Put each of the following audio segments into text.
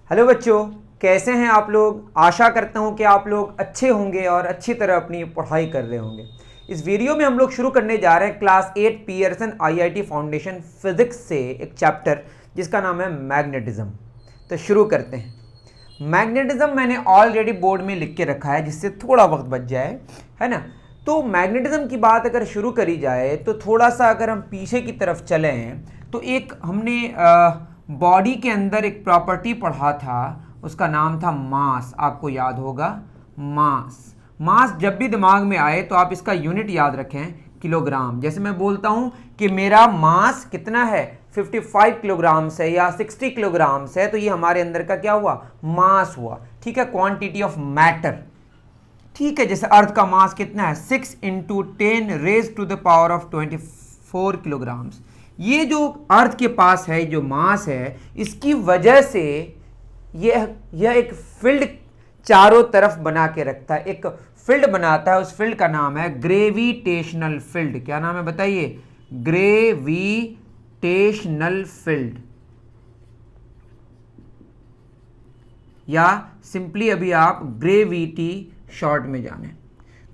Hello बच्चों, कैसे हैं आप लोग। आशा करता हूं कि आप लोग अच्छे होंगे और अच्छी तरह अपनी पढ़ाई कर रहे होंगे। इस वीडियो में हम लोग शुरू करने जा रहे हैं class 8 Pearson IIT foundation physics से एक चैप्टर जिसका नाम है मैग्नेटिज्म। तो शुरू करते हैं। मैग्नेटिज्म मैंने ऑलरेडी बोर्ड में लिख के रखा है जिससे थोड़ा वक्त बच जाए, है ना। तो मैग्नेटिज्म की बात अगर शुरू करी जाए तो थोड़ा सा अगर हम पीछे की तरफ चलें तो एक हमने बॉडी के अंदर एक प्रॉपर्टी पढ़ा था, उसका नाम था मास। आपको याद होगा मास। मास जब भी दिमाग में आए तो आप इसका यूनिट याद रखें, किलोग्राम। जैसे मैं बोलता हूं कि मेरा मास कितना है, 55 किलोग्राम से या 60 किलोग्राम से, तो ये हमारे अंदर का क्या हुआ, मास हुआ। ठीक है, क्वांटिटी ऑफ मैटर। ठीक है, जैसे अर्थ का मास कितना है, 6 into 10 raise to the power of 24 kilograms. ये जो अर्थ के पास है, जो मास है, इसकी वजह से यह एक फील्ड चारों तरफ बना के रखता है, एक फील्ड बनाता है। उस फील्ड का नाम है ग्रेविटेशनल फील्ड। क्या नाम है बताइए, ग्रेविटेशनल फील्ड, या सिंपली अभी आप ग्रेविटी शॉर्ट में जाने।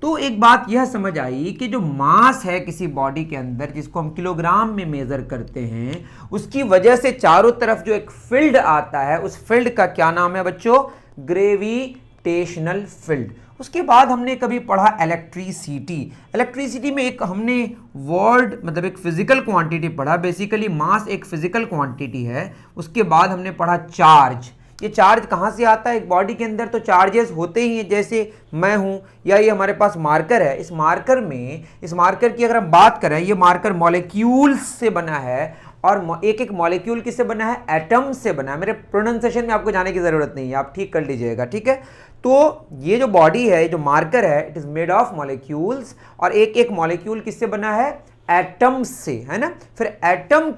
तो एक बात यह समझ आई कि जो मास है किसी बॉडी के अंदर, जिसको हम किलोग्राम में मेजर करते हैं, उसकी वजह से चारों तरफ जो एक फील्ड आता है, उस फील्ड का क्या नाम है बच्चों, ग्रेविटेशनल फील्ड। उसके बाद हमने कभी पढ़ा इलेक्ट्रिसिटी। इलेक्ट्रिसिटी में एक हमने वर्ड मतलब एक फिजिकल क्वांटिटी पढ़ा। बेसिकली मास एक फिजिकल क्वांटिटी है। उसके बाद हमने पढ़ा चार्ज। ये चार्ज कहाँ से आता है, एक बॉडी के अंदर तो चार्जेस होते ही हैं। जैसे मैं हूँ, या ये हमारे पास मार्कर है, इस मार्कर की अगर हम बात करें, ये मार्कर मॉलिक्यूल्स से बना है, और एक एक मॉलिक्यूल किससे बना है, एटम से बना है। मेरे प्रोनाउंसिएशन में आपको जाने की ज़रूरत नहीं है, आप ठीक कर लीजिएगा, ठीक है। तो ये जो बॉडी है, जो मार्कर है, it is made of molecules, और एक एक मॉलिक्यूल किससे बना है, एटम्स से, है ना। फिर एटम्स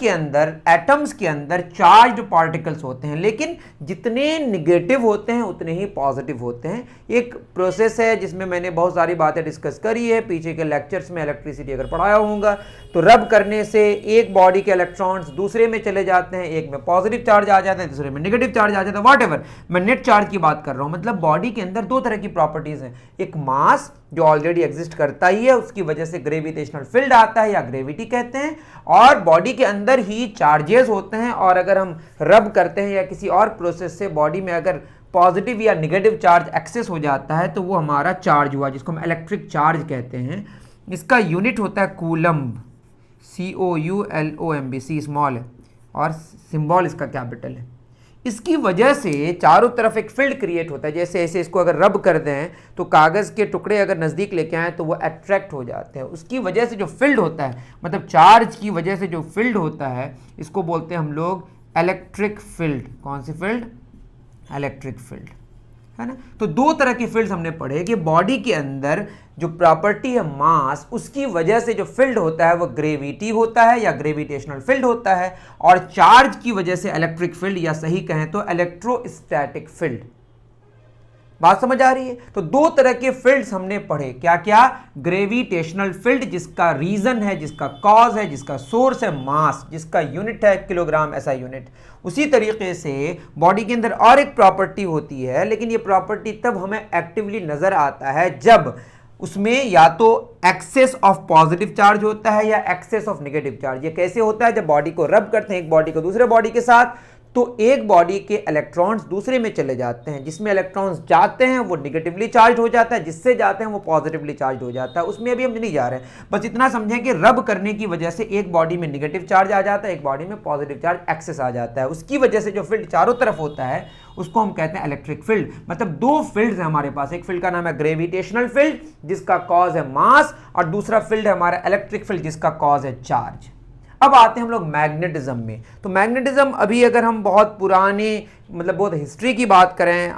के अंदर चार्ज पार्टिकल्स होते हैं, लेकिन जितने निगेटिव होते हैं उतने ही पॉजिटिव होते हैं। एक प्रोसेस है जिसमें मैंने बहुत सारी बातें डिस्कस करी है पीछे के लेक्चर्स में। इलेक्ट्रिसिटी अगर पढ़ाया होगा तो रब करने से एक बॉडी के इलेक्ट्रॉन्स दूसरे में चले जाते हैं, एक में पॉजिटिव चार्ज आ जाता है, दूसरे में नेगेटिव चार्ज आ जाता है। व्हाटएवर, मैं नेट चार्ज की बात कर रहा हूं। मतलब बॉडी के अंदर दो तरह की प्रॉपर्टीज हैं, एक मास जो ऑलरेडी एग्जिस्ट करता ही है, उसकी वजह से ग्रेविटेशनल फील्ड आता है या ग्रेविटी कहते हैं, और बॉडी के अंदर ही चार्जेस होते हैं। और अगर हम रब करते हैं या किसी और प्रोसेस से बॉडी में अगर पॉजिटिव या निगेटिव चार्ज एक्सेस हो जाता है तो वो हमारा चार्ज हुआ, जिसको हम इलेक्ट्रिक चार्ज कहते हैं। इसका यूनिट होता है कूलम्ब, COULOMB। सी स्मॉल है और सिंबल इसका कैपिटल है। इसकी वजह से चारों तरफ एक फील्ड क्रिएट होता है। जैसे ऐसे इसको अगर रब कर दें तो कागज़ के टुकड़े अगर नज़दीक लेके आएँ तो वो अट्रैक्ट हो जाते हैं। उसकी वजह से जो फील्ड होता है, मतलब चार्ज की वजह से जो फील्ड होता है, इसको बोलते हैं हम लोग इलेक्ट्रिक फील्ड। कौन सी फील्ड, इलेक्ट्रिक फील्ड, है ना। तो दो तरह की फील्ड्स हमने पढ़े कि बॉडी के अंदर जो प्रॉपर्टी है मास, उसकी वजह से जो फील्ड होता है वो ग्रेविटी होता है या ग्रेविटेशनल फील्ड होता है, और चार्ज की वजह से इलेक्ट्रिक फील्ड, या सही कहें तो इलेक्ट्रोस्टैटिक फील्ड। बात समझ आ रही है। तो दो तरह के फील्ड्स हमने पढ़े, क्या क्या, ग्रेविटेशनल फील्ड जिसका रीजन है, जिसका कॉज है, जिसका सोर्स है मास, जिसका यूनिट है किलोग्राम ऐसा यूनिट। उसी तरीके से बॉडी के अंदर और एक प्रॉपर्टी होती है, लेकिन ये प्रॉपर्टी तब हमें एक्टिवली नजर आता है जब उसमें या तो एक्सेस ऑफ पॉजिटिव चार्ज होता है या एक्सेस ऑफ नेगेटिव चार्ज। ये कैसे होता है, जब बॉडी को रब करते हैं एक बॉडी को दूसरे बॉडी के साथ, तो एक बॉडी के इलेक्ट्रॉन्स दूसरे में चले जाते हैं। जिसमें इलेक्ट्रॉन्स जाते हैं वो निगेटिवली चार्ज हो जाता है, जिससे जाते हैं वो पॉजिटिवली चार्ज हो जाता है। उसमें अभी हम नहीं जा रहे हैं, बस इतना समझें कि रब करने की वजह से एक बॉडी में निगेटिव चार्ज आ जाता है, एक बॉडी में पॉजिटिव चार्ज एक्सेस आ जाता है। उसकी वजह से जो फील्ड चारों तरफ होता है उसको हम कहते हैं इलेक्ट्रिक फील्ड। मतलब दो फील्ड्स हैं हमारे पास, एक फील्ड का नाम है ग्रेविटेशनल फील्ड जिसका कॉज है मास, और दूसरा फील्ड है हमारा इलेक्ट्रिक फील्ड जिसका कॉज है चार्ज। अब आते हैं हम लोग मैग्नेटिज्म में। तो मैग्नेटिज्म अभी अगर हम बहुत पुराने मतलब बहुत हिस्ट्री की बात करें,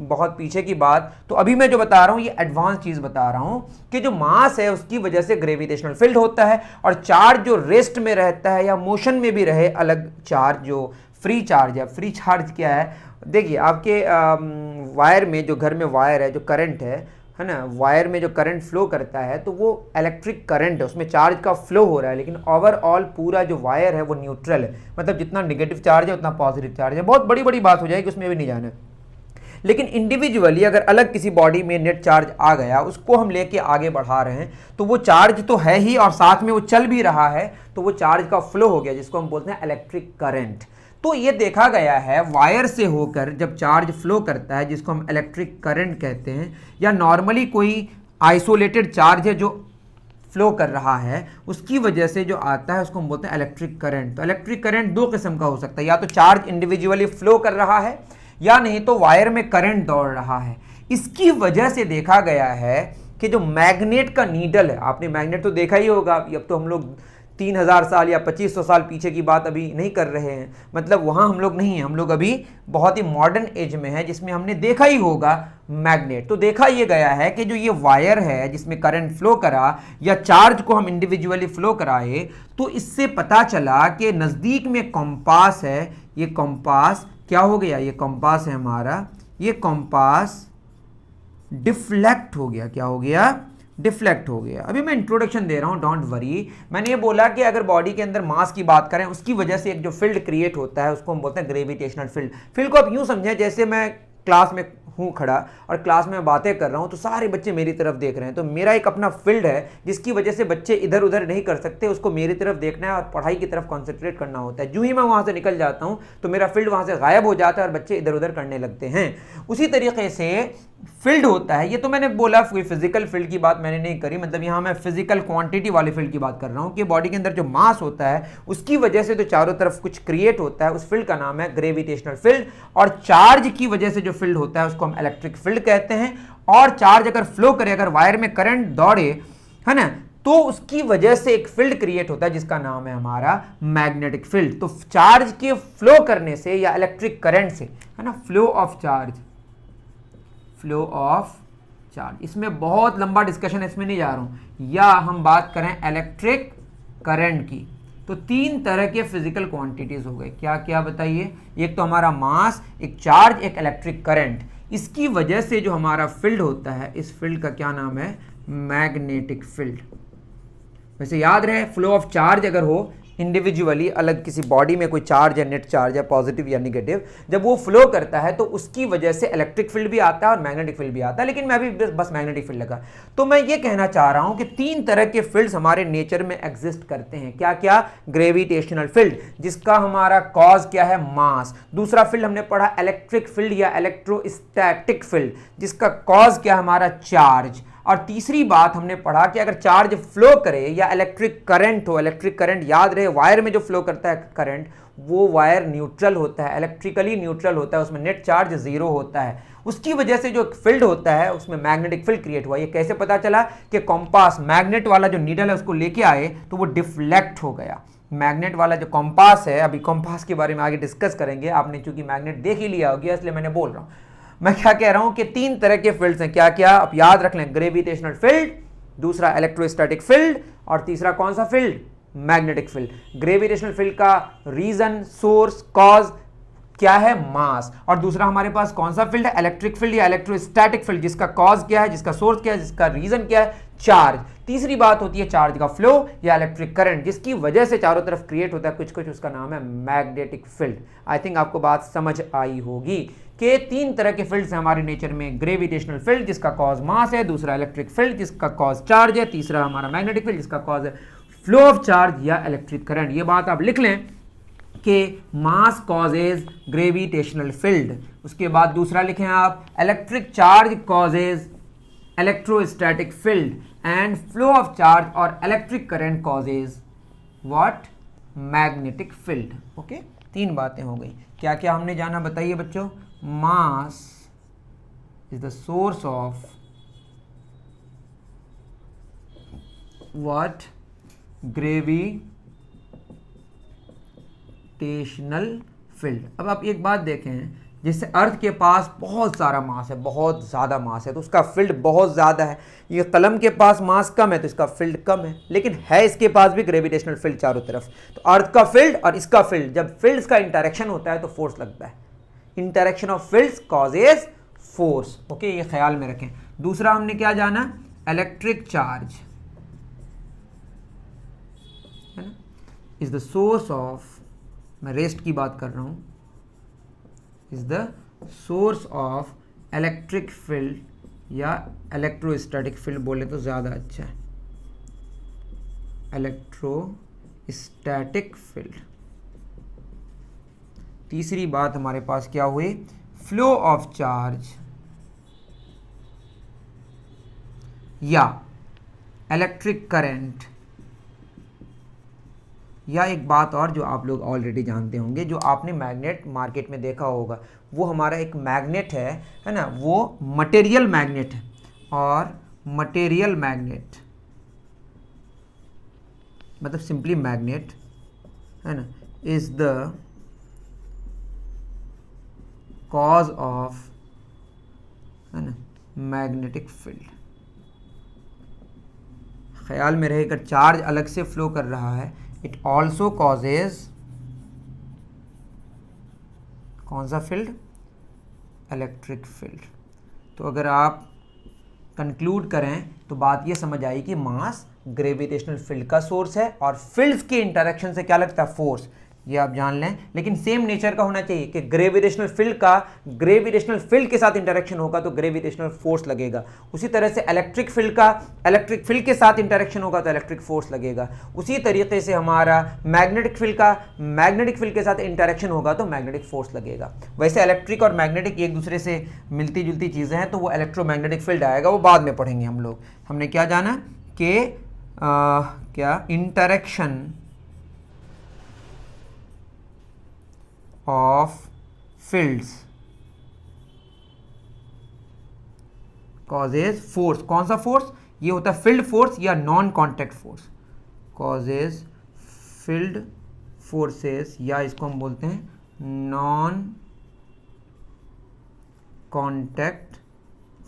बहुत पीछे की बात, तो अभी मैं जो बता रहा हूँ ये एडवांस चीज़ बता रहा हूँ कि जो मास है उसकी वजह से ग्रेविटेशनल फील्ड होता है, और चार्ज जो रेस्ट में रहता है या मोशन में भी रहे, अलग चार्ज जो फ्री चार्ज है। फ्री चार्ज क्या है, देखिए आपके वायर में, जो घर में वायर है, जो करंट है है ना, वायर में जो करंट फ्लो करता है तो वो इलेक्ट्रिक करंट है, उसमें चार्ज का फ्लो हो रहा है, लेकिन ओवरऑल पूरा जो वायर है वो न्यूट्रल है, मतलब जितना नेगेटिव चार्ज है उतना पॉजिटिव चार्ज है। बहुत बड़ी बड़ी बात हो जाएगी, उसमें भी नहीं जाना है। लेकिन इंडिविजुअली अगर अलग किसी बॉडी में नेट चार्ज आ गया, उसको हम लेके आगे बढ़ा रहे हैं, तो वो चार्ज तो है ही और साथ में वो चल भी रहा है, तो वो चार्ज का फ्लो हो गया, जिसको हम बोलते हैं इलेक्ट्रिक करंट। तो ये देखा गया है वायर से होकर जब चार्ज फ्लो करता है, जिसको हम इलेक्ट्रिक करंट कहते हैं, या नॉर्मली कोई आइसोलेटेड चार्ज है जो फ्लो कर रहा है, उसकी वजह से जो आता है उसको हम बोलते हैं इलेक्ट्रिक करंट। तो इलेक्ट्रिक करंट दो किस्म का हो सकता है, या तो चार्ज इंडिविजुअली फ्लो कर रहा है, या नहीं तो वायर में करंट दौड़ रहा है। इसकी वजह से देखा गया है कि जो मैग्नेट का नीडल है, आपने मैग्नेट तो देखा ही होगा, अब तो हम लोग 3000 साल या 2500 साल पीछे की बात अभी नहीं कर रहे हैं, मतलब वहाँ हम लोग नहीं हैं, हम लोग अभी बहुत ही मॉडर्न एज में है, जिसमें हमने देखा ही होगा मैग्नेट। तो देखा ये गया है कि जो ये वायर है जिसमें करंट फ्लो करा या चार्ज को हम इंडिविजुअली फ्लो कराए, तो इससे पता चला कि नज़दीक में कंपास है, ये कंपास क्या हो गया, ये कंपास है हमारा, ये कंपास डिफ्लेक्ट हो गया। क्या हो गया? डिफ्लेक्ट हो गया। अभी मैं इंट्रोडक्शन दे रहा हूं, डोंट वरी। मैंने ये बोला कि अगर बॉडी के अंदर मास की बात करें, उसकी वजह से एक जो फील्ड क्रिएट होता है उसको हम बोलते हैं ग्रेविटेशनल फील्ड। फील्ड को आप यूं समझें जैसे मैं क्लास में हूँ खड़ा और क्लास में बातें कर रहा हूँ, तो सारे बच्चे मेरी तरफ देख रहे हैं, तो मेरा एक अपना फील्ड है जिसकी वजह से बच्चे इधर उधर नहीं कर सकते, उसको मेरी तरफ देखना है और पढ़ाई की तरफ कॉन्सेंट्रेट करना होता है। जो ही मैं वहाँ से निकल जाता हूँ तो मेरा फील्ड वहाँ से गायब हो जाता है और बच्चे इधर उधर करने लगते हैं। उसी तरीके से फील्ड होता है, ये तो मैंने बोला कोई फिजिकल फील्ड की बात मैंने नहीं करी, मतलब यहाँ मैं फिजिकल क्वांटिटी वाले फील्ड की बात कर रहा हूँ कि बॉडी के अंदर जो मास होता है उसकी वजह से जो चारों तरफ कुछ क्रिएट होता है, उस फील्ड का नाम है ग्रेविटेशनल फील्ड। और चार्ज की वजह से जो फील्ड होता है उसको हम इलेक्ट्रिक फील्ड कहते हैं। और चार्ज अगर फ्लो करे, अगर वायर में करंट दौड़े, है ना, तो उसकी वजह से एक फील्ड क्रिएट होता है जिसका नाम है हमारा मैग्नेटिक फील्ड। तो चार्ज के फ्लो करने से या इलेक्ट्रिक करंट से, है ना, flow of charge, flow of charge, इसमें बहुत लंबा डिस्कशन है, इसमें नहीं जा रहा हूं। या हम बात करें इलेक्ट्रिक करंट की, तो तीन तरह के फिजिकल क्वांटिटीज हो गए। क्या क्या बताइए? एक तो हमारा मास, एक चार्ज, एक इलेक्ट्रिक करंट। इसकी वजह से जो हमारा फील्ड होता है, इस फील्ड का क्या नाम है? Magnetic field. वैसे याद रहे, फ्लो ऑफ चार्ज अगर हो इंडिविजुअली, अलग किसी बॉडी में कोई चार्ज है, नेट चार्ज है, पॉजिटिव या निगेटिव, जब वो फ्लो करता है तो उसकी वजह से इलेक्ट्रिक फील्ड भी आता है और मैग्नेटिक फील्ड भी आता है, लेकिन मैं अभी बस मैग्नेटिक फील्ड लगा। तो मैं ये कहना चाह रहा हूं कि तीन तरह के फील्ड्स हमारे नेचर में एग्जिस्ट करते हैं। क्या क्या? ग्रेविटेशनल फील्ड, जिसका हमारा कॉज क्या है? मास। दूसरा फील्ड हमने पढ़ा इलेक्ट्रिक फील्ड या इलेक्ट्रोस्टैटिक फील्ड, जिसका कॉज क्या? हमारा चार्ज। और तीसरी बात हमने पढ़ा कि अगर चार्ज फ्लो करे या इलेक्ट्रिक करंट हो, इलेक्ट्रिक करंट याद रहे, वायर में जो फ्लो करता है करंट, वो वायर न्यूट्रल होता है, इलेक्ट्रिकली न्यूट्रल होता है, उसमें नेट चार्ज जीरो होता है। उसकी वजह से जो फील्ड होता है उसमें मैग्नेटिक फील्ड क्रिएट हुआ। ये कैसे पता चला? कि कंपास, मैग्नेट वाला जो नीडल है उसको लेके आए तो वो डिफ्लेक्ट हो गया। मैग्नेट वाला जो कंपास है, अभी कंपास के बारे में आगे डिस्कस करेंगे, आपने चूंकि मैग्नेट देख ही लिया होगा इसलिए मैंने बोल रहा हूँ। मैं क्या कह रहा हूं कि तीन तरह के फील्ड्स हैं। क्या क्या? आप याद रख लें, ग्रेविटेशनल फील्ड, दूसरा इलेक्ट्रोस्टैटिक फील्ड, और तीसरा कौन सा field? Magnetic field. Gravitational field का रीजन, सोर्स, कॉज क्या है? मास। और दूसरा हमारे पास कौन सा फील्ड है? इलेक्ट्रिक फील्ड या इलेक्ट्रोस्टैटिक फील्ड, जिसका कॉज क्या है, जिसका सोर्स क्या है, जिसका रीजन क्या है? चार्ज। तीसरी बात होती है चार्ज का फ्लो या इलेक्ट्रिक करंट, जिसकी वजह से चारों तरफ क्रिएट होता है कुछ कुछ, उसका नाम है मैग्नेटिक फील्ड। आई थिंक आपको बात समझ आई होगी कि तीन तरह के फील्ड्स हैं हमारे नेचर में। ग्रेविटेशनल फील्ड जिसका कॉज मास है, दूसरा इलेक्ट्रिक फील्ड जिसका कॉज चार्ज है, तीसरा हमारा मैग्नेटिक फील्ड जिसका कॉज है फ्लो ऑफ चार्ज या इलेक्ट्रिक करंट। ये बात आप लिख लें कि मास कॉजेज ग्रेविटेशनल फील्ड। उसके बाद दूसरा लिखें आप, electric charge causes electrostatic field and flow of charge और electric current causes what? Magnetic field. Okay, तीन बातें हो गई। क्या क्या हमने जाना बताइए बच्चों? Mass is the source of what? Gravitational field. अब आप एक बात देखें, जैसे अर्थ के पास बहुत सारा मास है, बहुत ज़्यादा मास है, तो उसका फील्ड बहुत ज़्यादा है। ये कलम के पास मास कम है तो इसका फील्ड कम है, लेकिन है इसके पास भी ग्रेविटेशनल फील्ड चारों तरफ। तो अर्थ का फील्ड और इसका फील्ड, जब फील्ड्स का इंटरेक्शन होता है तो फोर्स लगता है। Interaction of fields causes force. Okay, ये ख्याल में रखें। दूसरा हमने क्या जाना, इलेक्ट्रिक चार्ज है ना, इज द सोर्स ऑफ, मैं रेस्ट की बात कर रहा हूं, is the source of electric field या इलेक्ट्रोस्टैटिक फील्ड बोले तो ज़्यादा अच्छा है, इलेक्ट्रोस्टैटिक फील्ड। तीसरी बात हमारे पास क्या हुई, फ्लो ऑफ चार्ज या इलेक्ट्रिक करंट, या एक बात और जो आप लोग ऑलरेडी जानते होंगे, जो आपने मैग्नेट मार्केट में देखा होगा, वो हमारा एक मैग्नेट है ना, वो मटेरियल मैग्नेट है, और मटेरियल मैग्नेट मतलब सिंपली मैग्नेट है ना, इज द कॉज ऑफ, है ना, मैग्नेटिक फील्ड। ख्याल में रहे, अगर चार्ज अलग से फ्लो कर रहा है, इट ऑल्सो कॉजेज कौन सा फील्ड, इलेक्ट्रिक फील्ड। तो अगर आप कंक्लूड करें तो बात ये समझ आई कि मास ग्रेविटेशनल फील्ड का सोर्स है और फील्ड्स के इंटरेक्शन से क्या लगता है, फोर्स। ये आप जान लें, लेकिन सेम नेचर का होना चाहिए कि ग्रेविटेशनल फील्ड का ग्रेविटेशनल फील्ड के साथ इंटरेक्शन होगा तो ग्रेविटेशनल फोर्स लगेगा। उसी तरह से इलेक्ट्रिक फील्ड का इलेक्ट्रिक फील्ड के साथ इंटरेक्शन होगा तो इलेक्ट्रिक फोर्स लगेगा। उसी तरीके से हमारा मैग्नेटिक फील्ड का मैग्नेटिक फील्ड के साथ इंटरेक्शन होगा तो मैग्नेटिक फोर्स लगेगा। वैसे इलेक्ट्रिक और मैग्नेटिक एक दूसरे से मिलती जुलती चीज़ें हैं, तो वो इलेक्ट्रोमैग्नेटिक फील्ड आएगा, वो बाद में पढ़ेंगे हम लोग। हमने क्या जाना कि क्या interaction of fields causes force. कौन सा फोर्स, ये होता है फील्ड फोर्स या non contact force, causes field forces, या इसको हम बोलते हैं नॉन कॉन्टैक्ट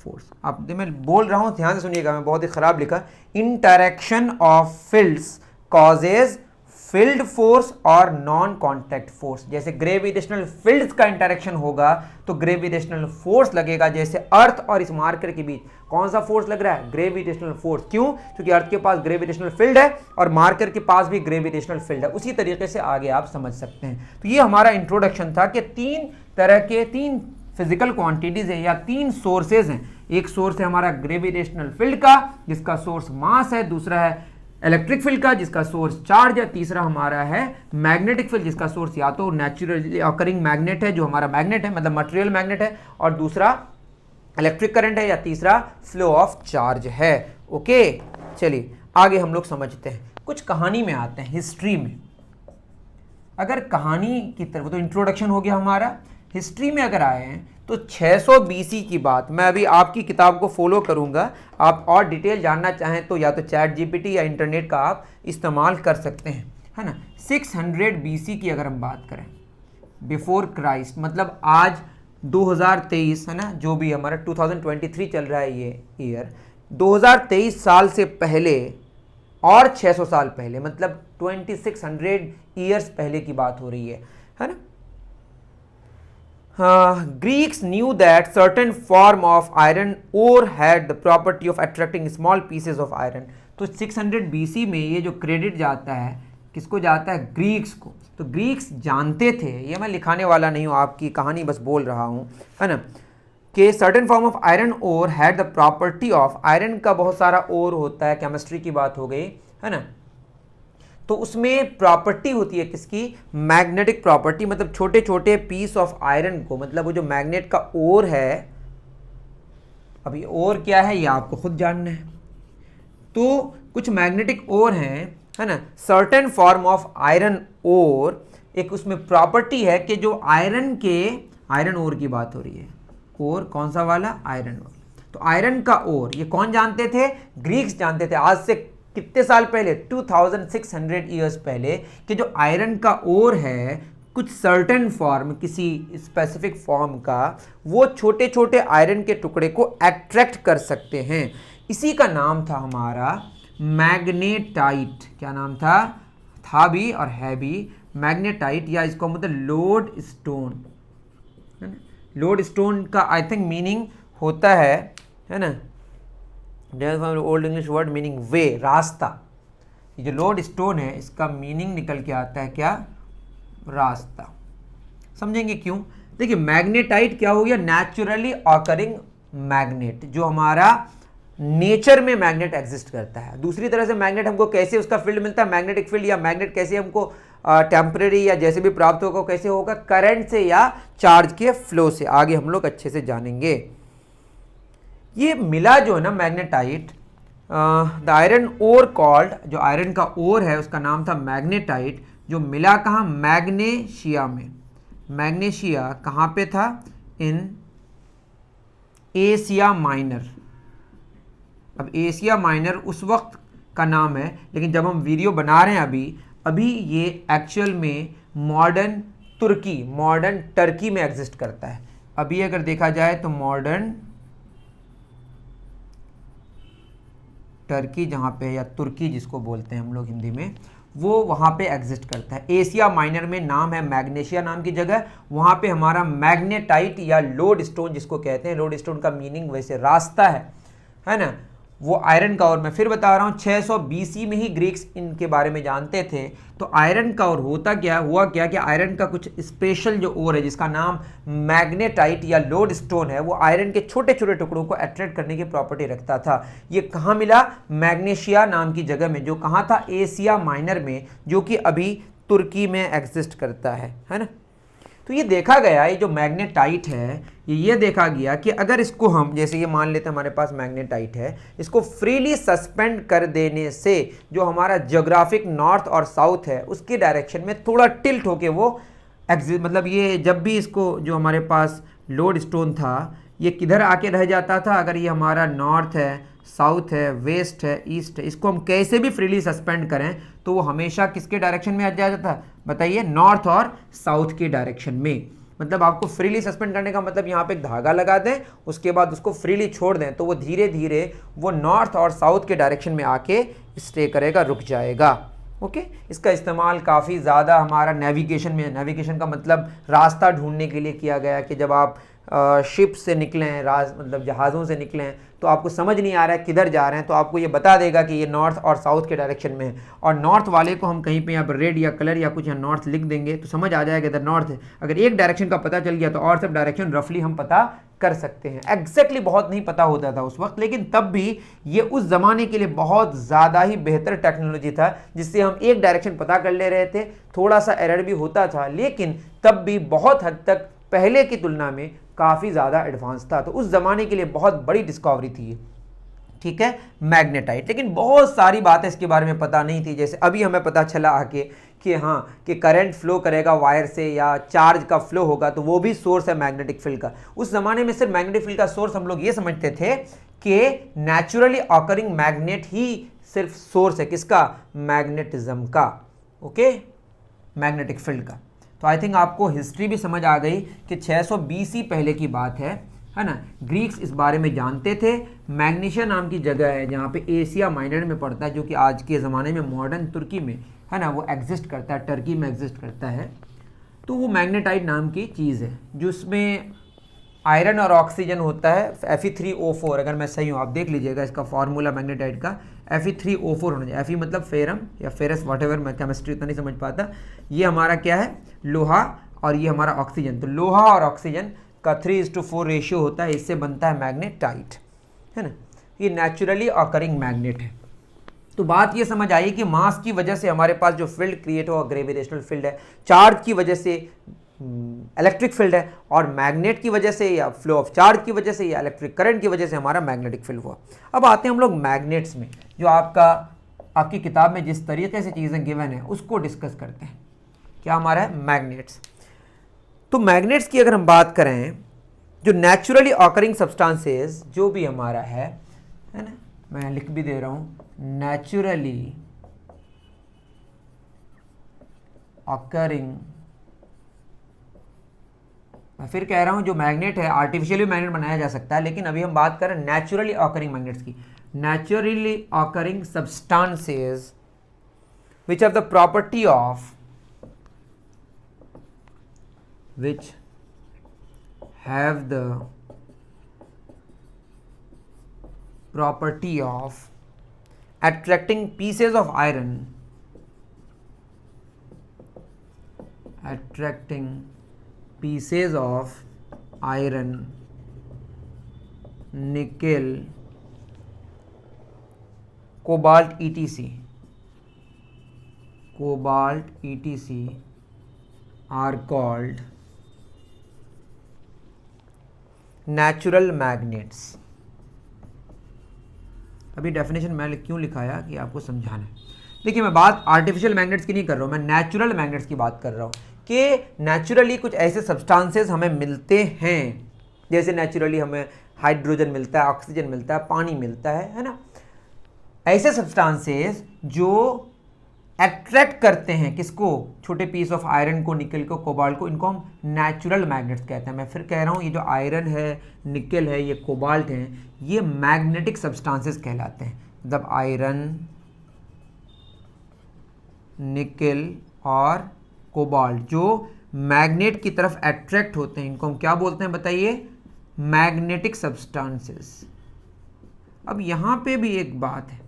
फोर्स। अब मैं बोल रहा हूं, ध्यान से सुनिएगा, मैं बहुत ही खराब लिखा, interaction of fields causes field force और नॉन कॉन्टैक्ट फोर्स। जैसे ग्रेविटेशनल फील्ड्स का इंटरेक्शन होगा तो ग्रेविटेशनल फोर्स लगेगा, जैसे अर्थ और इस मार्कर के बीच कौन सा फोर्स लग रहा है, ग्रेविटेशनल फोर्स। क्यों, क्योंकि अर्थ के पास ग्रेविटेशनल फील्ड है और मार्कर के पास भी ग्रेविटेशनल फील्ड है। उसी तरीके से आगे आप समझ सकते हैं। तो ये हमारा इंट्रोडक्शन था कि तीन तरह के, तीन फिजिकल क्वांटिटीज है या तीन सोर्सेज हैं। एक सोर्स है हमारा ग्रेविटेशनल फील्ड का जिसका सोर्स मास है, दूसरा है इलेक्ट्रिक फील्ड का जिसका सोर्स चार्ज है, तीसरा हमारा है मैग्नेटिक फील्ड जिसका सोर्स या तो नेचुरली ऑकरिंग मैग्नेट है जो हमारा मैग्नेट है मतलब मटेरियल मैग्नेट है, और दूसरा इलेक्ट्रिक करंट है या तीसरा फ्लो ऑफ चार्ज है। ओके, चलिए आगे हम लोग समझते हैं। कुछ कहानी में आते हैं, हिस्ट्री में। अगर कहानी की तरफ, तो इंट्रोडक्शन हो गया हमारा। हिस्ट्री में अगर आए हैं तो 600 BC की बात, मैं अभी आपकी किताब को फॉलो करूंगा। आप और डिटेल जानना चाहें तो या तो चैट जीपीटी या इंटरनेट का आप इस्तेमाल कर सकते हैं, है ना। 600 BC की अगर हम बात करें, बिफोर क्राइस्ट, मतलब आज 2023 है ना, जो भी हमारा 2023 चल रहा है ये ईयर, 2023 साल से पहले और 600 साल पहले, मतलब 2600 ईयर्स पहले की बात हो रही है ना। Greeks knew that certain form of iron ore had the property of attracting small pieces of iron। तो 600 BC में ये जो क्रेडिट जाता है किसको जाता है, ग्रीक्स को। तो ग्रीक्स जानते थे, ये मैं लिखाने वाला नहीं हूँ, आपकी कहानी बस बोल रहा हूँ, है ना, कि certain form of iron ore had the property of, iron का बहुत सारा ओर होता है, केमिस्ट्री की बात हो गई, है ना। तो उसमें प्रॉपर्टी होती है किसकी, मैग्नेटिक प्रॉपर्टी, मतलब छोटे छोटे पीस ऑफ आयरन को, मतलब वो जो मैग्नेट का ओर है, अभी ओर क्या है ये आपको खुद जानना है। तो कुछ मैग्नेटिक ओर हैं, है ना, certain form of iron ore, एक उसमें प्रॉपर्टी है कि जो आयरन के, आयरन ओर की बात हो रही है, ओर कौन सा वाला, आयरन ओर। तो आयरन का ओर ये कौन जानते थे, ग्रीक्स जानते थे। आज से कितने साल पहले, 2600 ईयर्स पहले, कि जो आयरन का ओर है कुछ सर्टेन फॉर्म, किसी स्पेसिफिक फॉर्म का, वो छोटे छोटे आयरन के टुकड़े को अट्रैक्ट कर सकते हैं। इसी का नाम था हमारा मैग्नेटाइट। क्या नाम था भी और है भी, मैग्नेटाइट, या इसको मतलब लोड स्टोन, है ना, लोड स्टोन का आई थिंक मीनिंग होता है ना, ओल्ड इंग्लिश वर्ड मीनिंग वे, रास्ता। ये जो लोड स्टोन है इसका मीनिंग निकल के आता है क्या, रास्ता। समझेंगे क्यों? देखिए मैग्नेटाइट क्या हो गया, नेचुरली ऑकरिंग मैग्नेट, जो हमारा नेचर में मैग्नेट एग्जिस्ट करता है। दूसरी तरह से मैग्नेट हमको कैसे उसका फील्ड मिलता है, मैग्नेटिक फील्ड या मैग्नेट कैसे हमको टेम्परेरी या जैसे भी प्राप्त होगा, कैसे होगा, करंट से या चार्ज के फ्लो से। आगे हम लोग अच्छे से जानेंगे। ये मिला जो है ना magnetite, the iron ore called, जो आयरन का ओर है उसका नाम था मैग्नेटाइट, जो मिला कहाँ, मैग्नेशिया में। मैग्नेशिया कहाँ पे था, इन एशिया माइनर। अब एशिया माइनर उस वक्त का नाम है, लेकिन जब हम वीडियो बना रहे हैं अभी ये एक्चुअल में मॉडर्न तुर्की, मॉडर्न टर्की में एग्जिस्ट करता है। अभी अगर देखा जाए तो मॉडर्न टर्की जहाँ पे, या तुर्की जिसको बोलते हैं हम लोग हिंदी में, वो वहाँ पे एग्जिस्ट करता है। एशिया माइनर में नाम है मैग्नेशिया नाम की जगह, वहाँ पे हमारा मैग्नेटाइट या लोड स्टोन जिसको कहते हैं, लोड स्टोन का मीनिंग वैसे रास्ता है ना, वो आयरन का ओर। मैं फिर बता रहा हूँ 600 BC में ही ग्रीक्स इनके बारे में जानते थे। तो आयरन का ओर हुआ क्या कि आयरन का कुछ स्पेशल जो ओर है जिसका नाम मैग्नेटाइट या लोड स्टोन है, वो आयरन के छोटे छोटे टुकड़ों को अट्रैक्ट करने की प्रॉपर्टी रखता था। ये कहाँ मिला, मैग्नेशिया नाम की जगह में, जो कहाँ था, एशिया माइनर में, जो कि अभी तुर्की में एग्जिस्ट करता है ना। तो ये देखा गया, ये जो मैग्नेटाइट है ये देखा गया कि अगर इसको हम, जैसे ये मान लेते हैं हमारे पास मैग्नेटाइट है, इसको फ्रीली सस्पेंड कर देने से जो हमारा ज्योग्राफिक नॉर्थ और साउथ है उसके डायरेक्शन में थोड़ा टिल्ट होके वो मतलब ये जब भी इसको, जो हमारे पास लोड स्टोन था, ये किधर आके रह जाता था, अगर ये हमारा नॉर्थ है, साउथ है, वेस्ट है, ईस्ट है, इसको हम कैसे भी फ्रीली सस्पेंड करें तो वो हमेशा किसके डायरेक्शन में आ जाता था, बताइए, नॉर्थ और साउथ के डायरेक्शन में। मतलब आपको फ्रीली सस्पेंड करने का मतलब यहाँ पे एक धागा लगा दें, उसके बाद उसको फ्रीली छोड़ दें तो वो धीरे धीरे वो नॉर्थ और साउथ के डायरेक्शन में आके स्टे करेगा, रुक जाएगा। ओके, इसका इस्तेमाल काफ़ी ज़्यादा हमारा नेविगेशन में, नेविगेशन का मतलब रास्ता ढूंढने के लिए किया गया, कि जब आप शिप से निकलें, मतलब जहाज़ों से निकलें, तो आपको समझ नहीं आ रहा है किधर जा रहे हैं, तो आपको ये बता देगा कि ये नॉर्थ और साउथ के डायरेक्शन में है। और नॉर्थ वाले को हम कहीं पे यहाँ पर रेड या कलर या कुछ यहाँ नॉर्थ लिख देंगे तो समझ आ जाएगा इधर नॉर्थ है। अगर एक डायरेक्शन का पता चल गया तो और सब डायरेक्शन रफली हम पता कर सकते हैं। एग्जैक्टली बहुत नहीं पता होता था उस वक्त, लेकिन तब भी ये उस ज़माने के लिए बहुत ज़्यादा ही बेहतर टेक्नोलॉजी था, जिससे हम एक डायरेक्शन पता कर ले रहे थे। थोड़ा सा एरर भी होता था, लेकिन तब भी बहुत हद तक पहले की तुलना में काफ़ी ज़्यादा एडवांस था। तो उस ज़माने के लिए बहुत बड़ी डिस्कवरी थी, ठीक है, मैग्नेटाइट। लेकिन बहुत सारी बातें इसके बारे में पता नहीं थी। जैसे अभी हमें पता चला आके कि हाँ, कि करंट फ्लो करेगा वायर से या चार्ज का फ्लो होगा, तो वो भी सोर्स है मैग्नेटिक फील्ड का। उस ज़माने में सिर्फ मैग्नेटिक फील्ड का सोर्स हम लोग ये समझते थे कि नेचुरली ऑकरिंग मैग्नेट ही सिर्फ सोर्स है किसका, मैग्नेटिज्म का। ओके, मैग्नेटिक फील्ड का। तो आई थिंक आपको हिस्ट्री भी समझ आ गई कि 600 BC पहले की बात है ना। ग्रीक्स इस बारे में जानते थे। मैग्नेशिया नाम की जगह है जहाँ पे एशिया माइनर में पड़ता है, जो कि आज के ज़माने में मॉडर्न तुर्की में है ना, वो एग्जिस्ट करता है, टर्की में एग्जिस्ट करता है। तो वो मैग्नेटाइट नाम की चीज़ है जिसमें आयरन और ऑक्सीजन होता है, Fe3O4। अगर मैं सही हूँ आप देख लीजिएगा इसका फार्मूला मैग्नेटाइट का, Fe3O4 होना चाहिए। Fe मतलब फेरम या फेरस, व्हाटएवर, मैं केमिस्ट्री उतना नहीं समझ पाता। ये हमारा क्या है, लोहा, और ये हमारा ऑक्सीजन। तो लोहा और ऑक्सीजन का 3:4 रेशियो होता है, इससे बनता है मैग्नेटाइट, है ना। ये नेचुरली ऑकरिंग मैग्नेट है। तो बात ये समझ आई कि मास की वजह से हमारे पास जो फील्ड क्रिएट हुआ ग्रेविटेशनल फील्ड है, चार्ज की वजह से इलेक्ट्रिक फील्ड है, और मैग्नेट की वजह से या फ्लो ऑफ चार्ज की वजह से या इलेक्ट्रिक करंट की वजह से हमारा मैग्नेटिक फील्ड हुआ। अब आते हैं हम लोग मैग्नेट्स में, जो आपकी किताब में जिस तरीके से चीज़ें गिवन है उसको डिस्कस करते हैं। क्या हमारा है, मैग्नेट्स। तो मैग्नेट्स की अगर हम बात करें, जो नेचुरली ऑकरिंग सब्सटेंसेस जो भी हमारा है ना, मैं लिख भी दे रहा हूँ, नेचुरली ऑकरिंग, मैं फिर कह रहा हूं जो मैग्नेट है, आर्टिफिशियली मैग्नेट बनाया जा सकता है, लेकिन अभी हम बात करें नेचुरली ऑकरिंग मैग्नेट्स की। Naturally occurring substances which have the property of have the property of attracting pieces of iron, nickel, cobalt etc are called natural magnets। अभी डेफिनेशन मैं क्यों लिखाया कि आपको समझाना है। देखिए, मैं बात आर्टिफिशियल मैग्नेट्स की नहीं कर रहा हूँ, मैं नेचुरल मैग्नेट्स की बात कर रहा हूँ कि नेचुरली कुछ ऐसे सब्सटेंसेस हमें मिलते हैं, जैसे नेचुरली हमें हाइड्रोजन मिलता है, ऑक्सीजन मिलता है, पानी मिलता है ना। ऐसे सब्सटेंसेस जो अट्रैक्ट करते हैं किसको, छोटे पीस ऑफ आयरन को, निकल को, कोबाल्ट को, इनको हम नेचुरल मैग्नेट्स कहते हैं। मैं फिर कह रहा हूँ, ये जो आयरन है, निकल है, ये कोबाल्ट हैं, ये मैग्नेटिक सब्सटेंसेस कहलाते हैं। मतलब आयरन, निकल और कोबाल्ट जो मैग्नेट की तरफ अट्रैक्ट होते हैं, इनको हम क्या बोलते हैं बताइए, मैग्नेटिक सब्सटेंसेस। अब यहाँ पे भी एक बात है,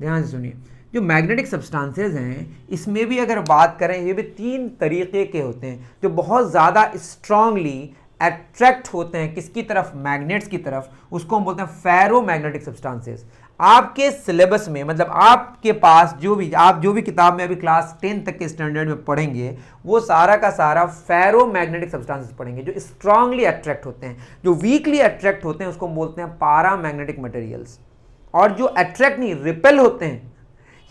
ध्यान से सुनिए। जो मैग्नेटिक सब्सटेंसेस हैं, इसमें भी अगर बात करें, ये भी 3 तरीके के होते हैं जो बहुत ज़्यादा स्ट्रांगली अट्रैक्ट होते हैं किसकी तरफ, मैग्नेट्स की तरफ। उसको हम बोलते हैं फेरो मैग्नेटिक सब्सटेंसेस। आपके सिलेबस में, मतलब आपके पास आप जो भी किताब में अभी क्लास 10 तक के स्टैंडर्ड में पढ़ेंगे, वो सारा का सारा फेरो मैग्नेटिक सब्सटेंसेस पढ़ेंगे जो स्ट्रांगली अट्रैक्ट होते हैं। जो वीकली अट्रैक्ट होते हैं उसको हम बोलते हैं पारा मैग्नेटिक मटेरियल्स। और जो अट्रैक्ट नहीं, रिपेल होते हैं,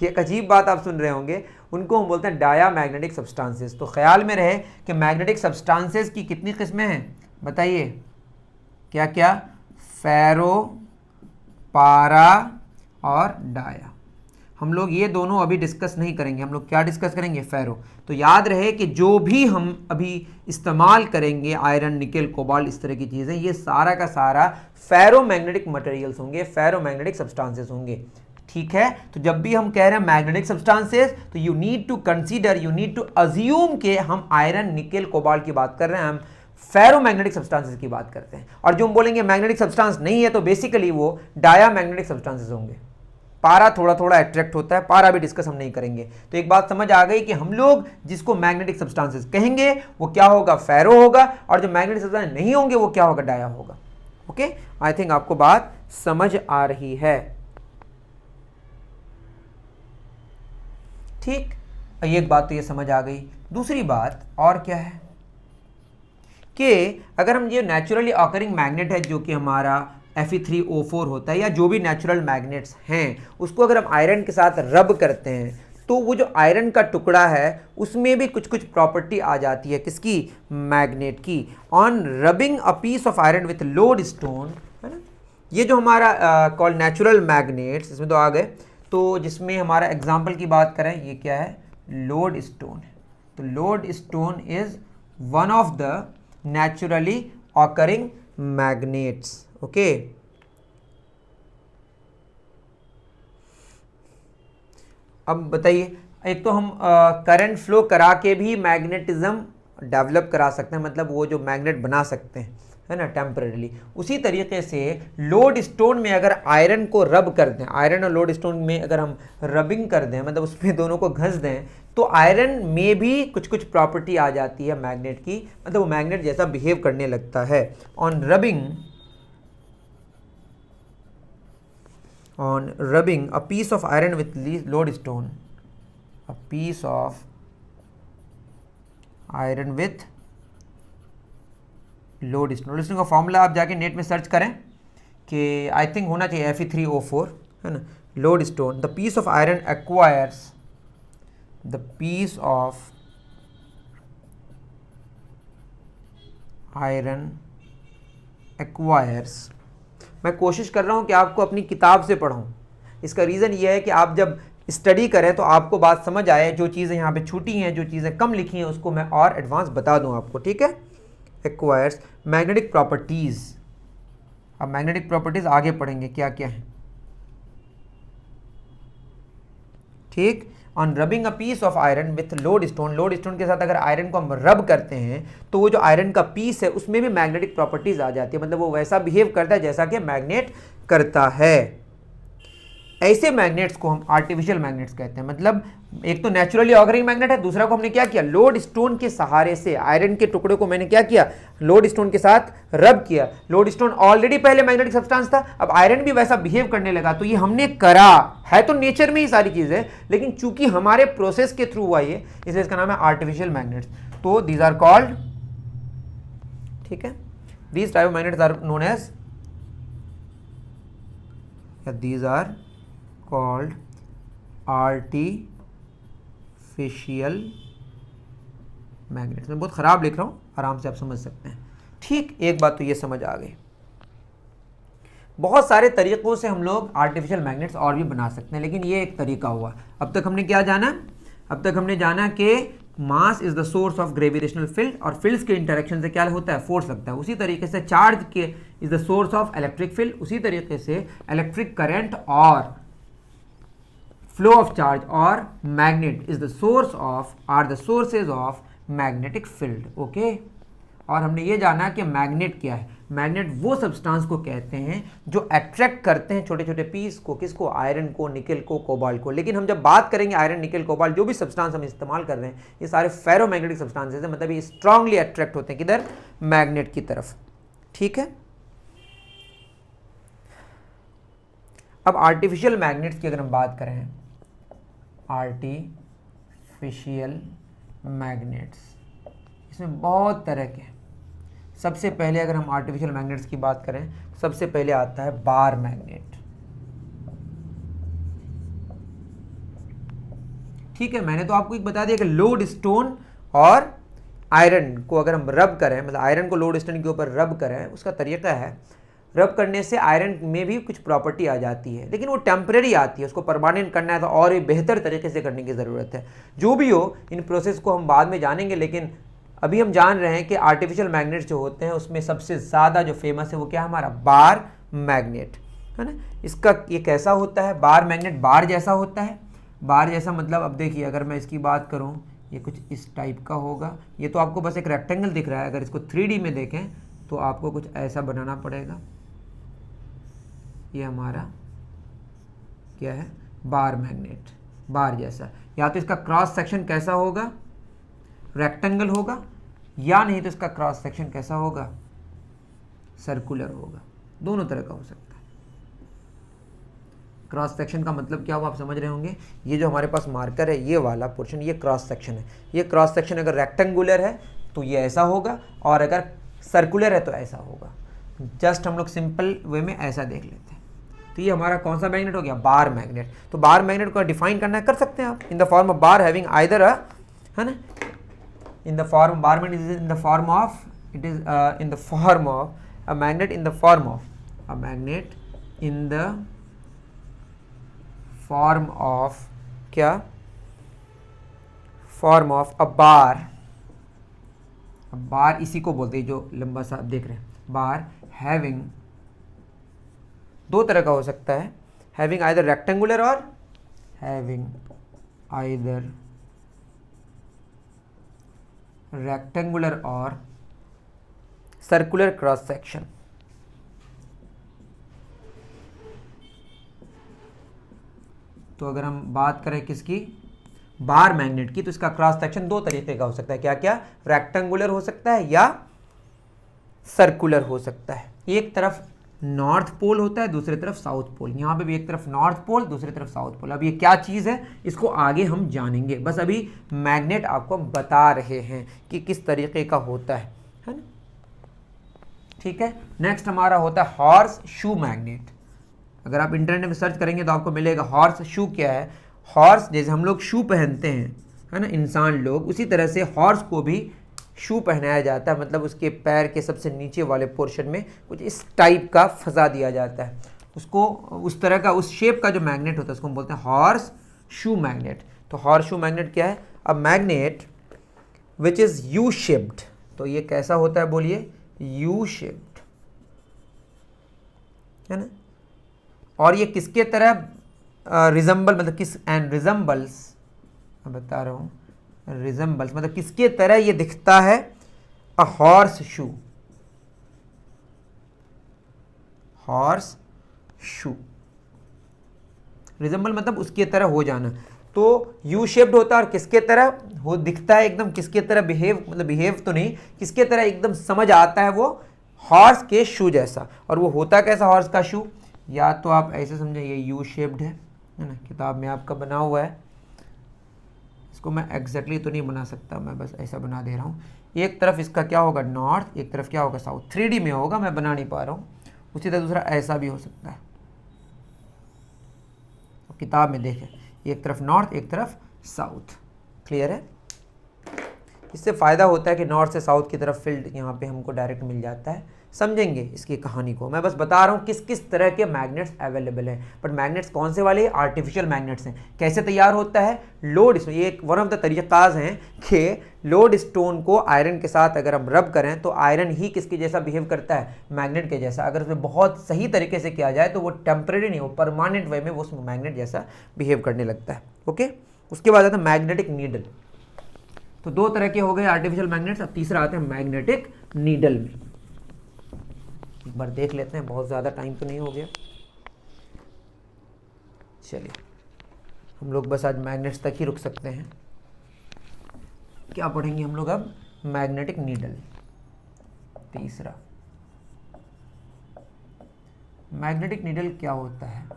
ये एक अजीब बात आप सुन रहे होंगे, उनको हम बोलते हैं डाया मैग्नेटिक सब्सटेंसेस। तो ख्याल में रहे कि मैग्नेटिक सब्सटेंसेस की कितनी किस्में हैं बताइए, क्या क्या, फेरो, पारा और डाया। हम लोग ये दोनों अभी डिस्कस नहीं करेंगे, हम लोग क्या डिस्कस करेंगे, फेरो। तो याद रहे कि जो भी हम अभी इस्तेमाल करेंगे, आयरन, निकल, कोबाल्ट, इस तरह की चीज़ें, ये सारा का सारा फेरो मैग्नेटिक मटेरियल्स होंगे, फेरो मैग्नेटिक सब्सटेंसेस होंगे। ठीक है, तो जब भी हम कह रहे हैं मैग्नेटिक सब्सटेंसेस, तो you need to consider, you need to assume के हम आयरन, निकल, कोबाल्ट की बात कर रहे हैं, हम फेरो मैग्नेटिक सब्सटेंसेस की बात करते हैं। और जो हम बोलेंगे मैग्नेटिक सब्सटेंस नहीं है, तो बेसिकली वो डाया मैग्नेटिक सब्सटेंसेस होंगे। पारा थोड़ा थोड़ा अट्रैक्ट होता है, पारा भी डिस्कस हम नहीं करेंगे। तो एक बात समझ आ गई कि हम लोग जिसको मैग्नेटिक सब्सटेंसेस कहेंगे वो क्या होगा, फेरो होगा, और जो मैग्नेटिक सब्सटेंस नहीं होंगे वो क्या होगा, डाया होगा। ओके, आई थिंक आपको बात समझ आ रही है। ठीक, एक बात तो ये समझ आ गई। दूसरी बात और क्या है कि अगर हम ये नेचुरली ऑकरिंग मैग्नेट है जो कि हमारा Fe3O4 होता है, या जो भी नेचुरल मैग्नेट्स हैं, उसको अगर हम आयरन के साथ रब करते हैं, तो वो जो आयरन का टुकड़ा है उसमें भी कुछ कुछ प्रॉपर्टी आ जाती है, किसकी, मैग्नेट की। On rubbing a piece of iron with lodestone, है ना, ये जो हमारा कॉल्ड नेचुरल मैग्नेट्स, इसमें तो आ गए। तो जिसमें हमारा एग्जाम्पल की बात करें, ये क्या है, लोड स्टोन है। तो load stone is one of the naturally occurring magnets. Okay, अब बताइए, एक तो हम करंट फ्लो करा के भी मैग्नेटिज्म डेवलप करा सकते हैं, मतलब वो जो मैग्नेट बना सकते हैं, है ना, टेम्परेली। उसी तरीके से लोड स्टोन में अगर आयरन को रब कर दें, आयरन और लोड स्टोन में अगर हम रबिंग कर दें, मतलब उसमें दोनों को घस दें, तो आयरन में भी कुछ कुछ प्रॉपर्टी आ जाती है मैग्नेट की, मतलब वो मैग्नेट जैसा बिहेव करने लगता है। On rubbing a piece of iron with lodestone, a piece of iron with lodestone का फॉर्मूला आप जाके नेट में सर्च करें कि आई थिंक होना चाहिए Fe3O4, है ना, lodestone, the piece of iron acquires, the piece of iron acquires, मैं कोशिश कर रहा हूँ कि आपको अपनी किताब से पढ़ूँ। इसका रीज़न ये है कि आप जब स्टडी करें तो आपको बात समझ आए, जो चीज़ें यहाँ पे छूटी हैं, जो चीज़ें कम लिखी हैं, उसको मैं और एडवांस बता दूँ आपको। ठीक है, एक्वायर्स मैग्नेटिक प्रॉपर्टीज़। अब मैग्नेटिक प्रॉपर्टीज़ आगे पढ़ेंगे क्या क्या है। ठीक, on rubbing a piece of iron with lodestone के साथ अगर आयरन को हम रब करते हैं तो वो जो आयरन का पीस है उसमें भी मैग्नेटिक प्रॉपर्टीज आ जाती है, मतलब वो वैसा बिहेव करता है जैसा कि मैग्नेट करता है। ऐसे मैग्नेट्स को हम आर्टिफिशियल मैग्नेट्स कहते हैं। मतलब एक तो नेचुरली ऑकरिंग मैग्नेट है, दूसरा को हमने क्या किया, लोड स्टोन के सहारे से आयरन के टुकड़े को मैंने क्या किया, लोड स्टोन के साथ रब किया। लोड स्टोन ऑलरेडी पहले मैग्नेटिक सब्सटेंस था, अब आयरन भी वैसा बिहेव करने लगा, तो ये हमने करा है, तो नेचर में ही सारी चीजें, लेकिन चूंकि हमारे प्रोसेस के थ्रू हुआ ये, इसलिए इसका नाम है आर्टिफिशियल मैग्नेट्स। तो दीज आर कॉल्ड, ठीक है, these type of magnets are known as, these are called artificial magnets। मैं बहुत ख़राब लिख रहा हूँ, आराम से आप समझ सकते हैं। ठीक, एक बात तो ये समझ आ गई। बहुत सारे तरीक़ों से हम लोग आर्टिफिशियल मैग्नेट्स और भी बना सकते हैं, लेकिन ये एक तरीका हुआ। अब तक हमने क्या जाना, अब तक हमने जाना कि mass is the source of gravitational field, और फील्ड्स के इंटरेक्शन से क्या होता है, फोर्स लगता है। उसी तरीके से चार्ज के is the source of electric field, उसी तरीके से इलेक्ट्रिक करंट और फ्लो ऑफ चार्ज और magnet is the source of, are the sources of magnetic field. Okay, और हमने ये जाना कि मैग्नेट क्या है। मैग्नेट वो सब्सटेंस को कहते हैं जो अट्रैक्ट करते हैं छोटे छोटे पीस को, किसको, आयरन को, निकल को, कोबाल्ट को। लेकिन हम जब बात करेंगे आयरन, निकल, कोबाल्ट, जो भी सब्सटेंस हम इस्तेमाल कर रहे हैं, ये सारे फेरोमैग्नेटिक सब्सटेंसेस हैं, मतलब ये स्ट्रांगली अट्रैक्ट होते हैं किधर, मैग्नेट की तरफ। ठीक है, अब आर्टिफिशियल मैग्नेट्स की अगर हम बात करें, आर्टिफिशियल मैग्नेट्स, इसमें बहुत तरह के हैं। सबसे पहले अगर हम आर्टिफिशियल मैग्नेट्स की बात करें, सबसे पहले आता है बार मैग्नेट। ठीक है, मैंने तो आपको एक बता दिया कि लोड स्टोन और आयरन को अगर हम रब करें, मतलब आयरन को लोड स्टोन के ऊपर रब करें, उसका तरीका है, रब करने से आयरन में भी कुछ प्रॉपर्टी आ जाती है, लेकिन वो टेम्परेरी आती है, उसको परमानेंट करना है तो और भी बेहतर तरीके से करने की ज़रूरत है। जो भी हो, इन प्रोसेस को हम बाद में जानेंगे, लेकिन अभी हम जान रहे हैं कि आर्टिफिशियल मैग्नेट्स जो होते हैं उसमें सबसे ज़्यादा जो फेमस है वो क्या है, हमारा बार मैग्नेट है ना। इसका ये कैसा होता है, बार मैग्नेट बार जैसा होता है। बार जैसा मतलब, अब देखिए अगर मैं इसकी बात करूं, ये कुछ इस टाइप का होगा। ये तो आपको बस एक रेक्टेंगल दिख रहा है, अगर इसको 3D में देखें तो आपको कुछ ऐसा बनाना पड़ेगा। ये हमारा क्या है, बार मैग्नेट, बार जैसा। या तो इसका क्रॉस सेक्शन कैसा होगा, रेक्टेंगल होगा, या नहीं तो इसका क्रॉस सेक्शन कैसा होगा, सर्कुलर होगा। दोनों तरह का हो सकता है। क्रॉस सेक्शन का मतलब क्या हुआ, आप समझ रहे होंगे। ये जो हमारे पास मार्कर है, ये वाला पोर्शन, ये क्रॉस सेक्शन है। ये क्रॉस सेक्शन अगर रेक्टेंगुलर है तो ये ऐसा होगा, और अगर सर्कुलर है तो ऐसा होगा। जस्ट हम लोग सिंपल वे में ऐसा देख लेते हैं। तो ये हमारा कौन सा मैग्नेट हो गया, बार मैग्नेट। तो बार मैग्नेट को डिफाइन करना कर सकते हैं आप, in the form of bar having either a, है ना, in the form, bar magnet is in the form of, it is in the form of a magnet, in the form of a magnet, in the form of क्या, form of a bar। बार इसी को बोलते हैं जो लंबा सा आप देख रहे हैं, बार हैविंग, दो तरह का हो सकता है, हैविंग आइदर रेक्टेंगुलर और हैविंग आइदर रेक्टेंगुलर और सर्कुलर क्रॉस सेक्शन। तो अगर हम बात करें किसकी, बार मैग्नेट की, तो इसका क्रॉस सेक्शन दो तरीके का हो सकता है। क्या क्या, रेक्टेंगुलर हो सकता है या सर्कुलर हो सकता है। एक तरफ नॉर्थ पोल होता है, दूसरी तरफ साउथ पोल। यहाँ पे भी एक तरफ नॉर्थ पोल, दूसरी तरफ साउथ पोल। अब ये क्या चीज़ है, इसको आगे हम जानेंगे, बस अभी मैग्नेट आपको बता रहे हैं कि किस तरीके का होता है ना। ठीक है, नेक्स्ट हमारा होता है हॉर्स शू मैग्नेट। अगर आप इंटरनेट में सर्च करेंगे तो आपको मिलेगा हॉर्स शू क्या है। हॉर्स जैसे हम लोग शू पहनते हैं, है ना, इंसान लोग, उसी तरह से हॉर्स को भी शू पहनाया जाता है, मतलब उसके पैर के सबसे नीचे वाले पोर्शन में कुछ इस टाइप का फंसा दिया जाता है उसको, उस तरह का, उस शेप का जो मैग्नेट होता है उसको हम बोलते हैं हॉर्स शू मैग्नेट। तो हॉर्स शू मैग्नेट क्या है, a magnet which is U shaped. तो ये कैसा होता है, बोलिए, यू शेप्ड, है ना। और ये किसके तरह रिजम्बल, मतलब किस, एंड रिजम्बल्स मैं बता रहा हूँ, रिजेंबल्स मतलब किसके तरह ये दिखता है, a horse shoe, horse shoe. Resemble मतलब उसके तरह हो जाना। तो यू शेप्ड होता है और किसके तरह हो दिखता है, एकदम किसके तरह बिहेव, मतलब बिहेव तो नहीं, किसके तरह एकदम समझ आता है, वो हॉर्स के शू जैसा। और वो होता कैसा हॉर्स का शू, या तो आप ऐसे समझे ये यू शेप्ड है ना, किताब में आपका बना हुआ है, इसको मैं एग्जैक्टली तो नहीं बना सकता, मैं बस ऐसा बना दे रहा हूँ। एक तरफ इसका क्या होगा नॉर्थ, एक तरफ क्या होगा साउथ, 3D में होगा, मैं बना नहीं पा रहा हूँ। उसी तरह दूसरा ऐसा भी हो सकता है, तो किताब में देखें, एक तरफ नॉर्थ एक तरफ साउथ। क्लियर है? इससे फ़ायदा होता है कि नॉर्थ से साउथ की तरफ फील्ड यहाँ पे हमको डायरेक्ट मिल जाता है। समझेंगे इसकी कहानी को, मैं बस बता रहा हूँ किस किस तरह के मैग्नेट्स अवेलेबल हैं। बट मैग्नेट्स कौन से वाले, आर्टिफिशियल मैग्नेट्स हैं। कैसे तैयार होता है, लोड, ये एक वन ऑफ द तरीक़ाज हैं कि लोड स्टोन को आयरन के साथ अगर हम रब करें तो आयरन ही किसके जैसा बिहेव करता है, मैग्नेट के जैसा। अगर उसमें बहुत सही तरीके से किया जाए तो वो टेम्परेरी नहीं, वो परमानेंट वे में वो उस मैग्नेट जैसा बिहेव करने लगता है। ओके, उसके बाद आता है मैग्नेटिक नीडल। तो दो तरह के हो गए आर्टिफिशियल मैग्नेट्स, अब तीसरा आता है मैग्नेटिक नीडल में। एक बार देख लेते हैं, बहुत ज़्यादा टाइम तो नहीं हो गया। चलिए हम लोग बस आज मैग्नेट्स तक ही रुक सकते हैं। क्या पढ़ेंगे हम लोग अब, मैग्नेटिक नीडल। तीसरा, मैग्नेटिक नीडल क्या होता है,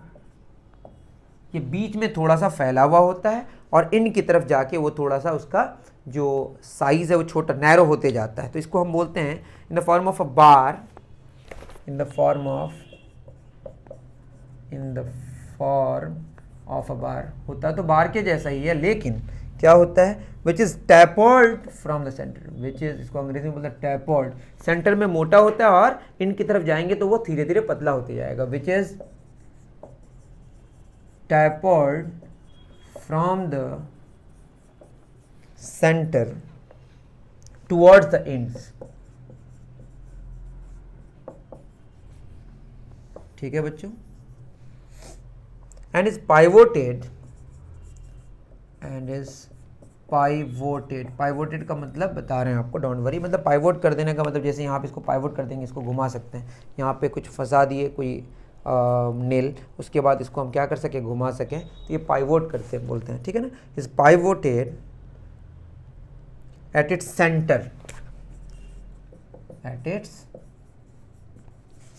ये बीच में थोड़ा सा फैला हुआ होता है और इन की तरफ जाके वो थोड़ा सा उसका जो साइज है वो छोटा नैरो होते जाता है। तो इसको हम बोलते हैं in the form of a bar, in the form of a bar. होता तो बार के जैसा ही है, लेकिन क्या होता है, which is tapered from the centre, which is, इसको अंग्रेजी में बोलते हैं टैपर्ड। सेंटर में मोटा होता है और इनकी तरफ जाएंगे तो वो धीरे धीरे पतला होते जाएगा। Which is tapered from the center towards the ends। ठीक है बच्चों, and is pivoted pivoted का मतलब बता रहे हैं आपको, डोंट वरी। मतलब पाइवोट कर देने का मतलब जैसे यहाँ पे इसको पाइवोट कर देंगे, इसको घुमा सकते हैं, यहाँ पे कुछ फंसा दिए कोई नेल, उसके बाद इसको हम क्या कर सकें, घुमा सकें, तो ये पाइवोट करते बोलते हैं। ठीक है ना, is pivoted at its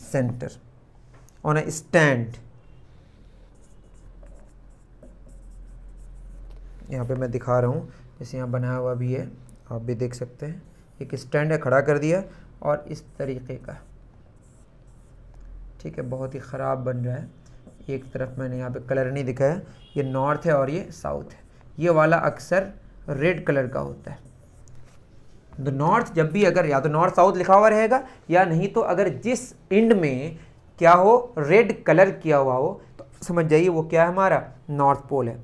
center on a stand। यहाँ पे मैं दिखा रहा हूँ, जैसे यहाँ बनाया हुआ भी है, आप भी देख सकते हैं। एक स्टैंड है, खड़ा कर दिया और इस तरीके का, ठीक है, बहुत ही ख़राब बन रहा है। एक तरफ मैंने यहाँ पे कलर नहीं दिखाया, ये नॉर्थ है और ये साउथ है। ये वाला अक्सर रेड कलर का होता है। द नॉर्थ जब भी अगर या तो नॉर्थ साउथ लिखा हुआ रहेगा, या नहीं तो अगर जिस एंड में क्या हो, रेड कलर किया हुआ हो, तो समझ जाइए वो क्या है, हमारा नॉर्थ पोल है।